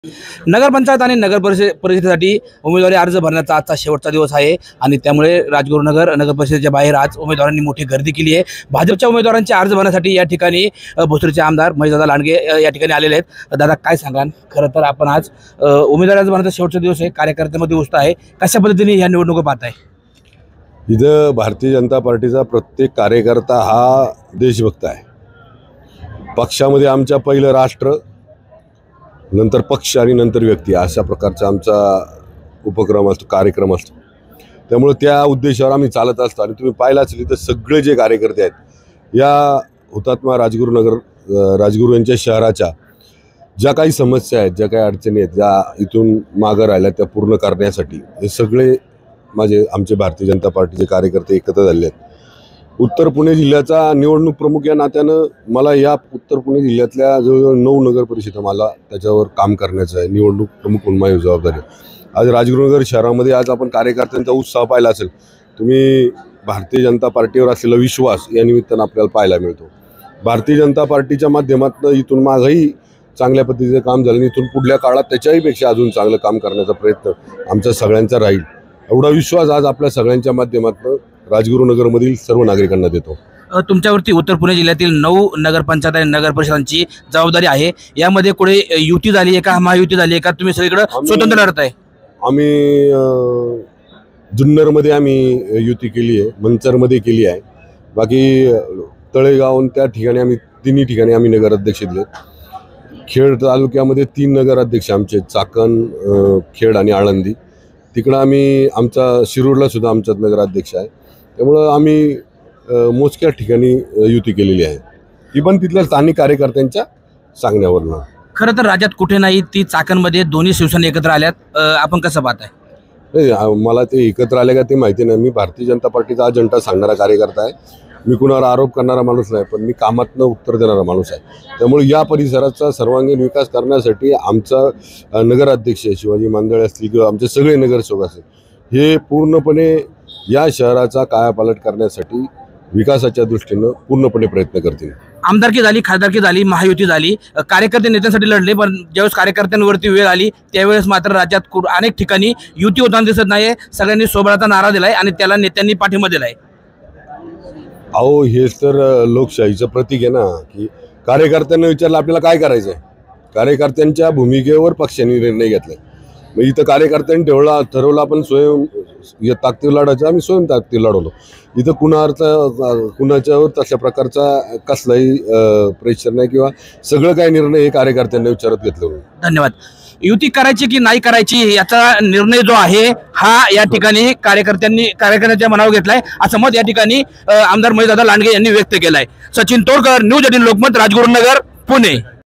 नगरपंचायत आणि नगर परिषदेसाठी उमेदवारी अर्ज भरण्याचा आजचा शेवटचा दिवस आहे आणि त्यामुळे राजगुरुनगर नगर परिषदेच्या बाहेर आज उमेदवारांनी मोठी गर्दी केली आहे। भाजपच्या उमेदवारांचे अर्ज भरण्यासाठी या ठिकाणी भोसरीचे आमदार महेशदादा लांडगे या ठिकाणी आलेले आहेत। दादा काय सांगाल? खरं तर आपण आज उमेदवारी अर्ज भरण्याचा शेवटचा दिवस आहे, कार्यकर्त्यांमध्ये उत्साह आहे, कशा पद्धतीने या निवडणुका पाहताय? इथं भारतीय जनता पार्टीचा प्रत्येक कार्यकर्ता हा देशभक्त आहे। पक्षामध्ये आमच्या पहिलं राष्ट्र, नंतर पक्ष आणि नंतर व्यक्ती अशा प्रकारचा आमचा उपक्रम असतो, कार्यक्रम असतो। त्यामुळे त्या उद्देशावर आम्ही चालत असतो आणि तुम्ही पाहिलं असेल तर सगळे जे कार्यकर्ते आहेत या हुतात्मा राजगुरू यांच्या शहराच्या ज्या काही समस्या आहेत, ज्या काही अडचणी आहेत, ज्या इथून मागं राहिल्या त्या पूर्ण करण्यासाठी हे सगळे आमचे भारतीय जनता पार्टीचे कार्यकर्ते एकत्र झाले आहेत। उत्तर पुणे जिल्ह्याचा निवडणूक प्रमुख या नात्यानं मला या उत्तर पुणे जिल्ह्यातल्या जवळजवळ 9 नगर परिषदा मला त्याच्यावर काम करण्याचं आहे। निवडणूक प्रमुख म्हणून माझी जबाबदारी। आज राजगुरुनगर शहरामध्ये आज आपण कार्यकर्त्यांचा उत्साह पाहिला असेल, तुम्ही भारतीय जनता पार्टीवर असलेला विश्वास या निमित्तानं आपल्याला पाहायला मिळतो। भारतीय जनता पार्टीच्या माध्यमातून इथून मागही चांगल्या पद्धतीचं काम झालं, इथून पुढल्या काळात त्याच्याहीपेक्षा अजून चांगलं काम करण्याचा प्रयत्न आमचा सगळ्यांचा राहील, एवढा विश्वास आज आपल्या सगळ्यांच्या माध्यमातून राजगुरुनगरमधील सर्व नागरिकांना देतो। तुमच्यावरती उत्तर पुणे जिल्ह्यातील 9 नगरपंचायत आणि नगर परिषदांची जबाबदारी आहे। यामध्ये कुठे युती झाली आहे का, महायुती झाली आहे का, तुम्ही सगळीकडे स्वतंत्र लढत आहे? आम्ही जुन्नरमध्ये आम्ही युती केली आहे, मंचरमध्ये केली आहे, बाकी तळेगाव त्या ठिकाणी आम्ही तिन्ही ठिकाणी आम्ही नगराध्यक्ष दिले। खेड तालुक्यामध्ये 3 नगराध्यक्ष आमचे, चाकण, खेड आणि आळंदी। तिकडं आम्ही आमचा शिरूरला सुद्धा आमच्यात नगराध्यक्ष आहे। त्यामुळं आम्ही मोजक्या ठिकाणी युती केलेली आहे, ती पण तिथल्या स्थानिक कार्यकर्त्यांच्या सांगण्यावरनं। खरं तर राज्यात कुठे नाही ती चाकणमध्ये दोन्ही शिवसेना एकत्र आल्यात, आपण कसं पाहताय? मला ते एकत्र आले का ते माहिती नाही। मी भारतीय जनता पार्टीचा अजेंडा सांगणारा कार्यकर्ता आहे, मी कुणावर आरोप करणारा माणूस नाही, पण मी कामातनं उत्तर देणारा माणूस आहे। त्यामुळे या परिसराचा सर्वांगीण विकास करण्यासाठी आमचा नगराध्यक्ष शिवाजी मांदळे असतील किंवा आमचे सगळे नगरसेवक असतील, हे पूर्णपणे या शहराचा कायापालट करण्यासाठी विकासाच्या दृष्टीनं पूर्णपणे प्रयत्न करतील। आमदारकी झाली, खासदारकी झाली, महायुती झाली, कार्यकर्ते नेत्यांसाठी लढले, पण ज्यावेळेस कार्यकर्त्यांवरती वेळ आली त्यावेळेस मात्र राज्यात अनेक ठिकाणी युती होताना दिसत नाहीये। सगळ्यांनी सोबळाचा नारा दिलाय आणि त्याला नेत्यांनी पाठिंबा दिलाय। अहो, हेच तर लोकशाहीचं प्रतीक आहे ना, की कार्यकर्त्यांना विचारलं आपल्याला काय करायचं आहे, कार्यकर्त्यांच्या भूमिकेवर पक्षाने निर्णय घेतला। मग इथं कार्यकर्त्यांनी ठरवलं आपण स्वयं ताकदीवर लढायचं, आम्ही स्वयं ताकदीवर लढवलो। इथं कुणाच्यावर तशा प्रकारचा कसलाही प्रेशर नाही किंवा सगळं काही निर्णय हे कार्यकर्त्यांनी विचारत घेतलं। धन्यवाद। युती करायची की नाही करायची याचा निर्णय जो आहे हा या ठिकाणी कार्यकर्त्यांच्या मनावर घेतलाय, असं मत या ठिकाणी आमदार महेशदादा लांडगे यांनी व्यक्त केलंय। सचिन तोडकर, न्यूज 18 लोकमत, राजगुरुनगर, पुणे।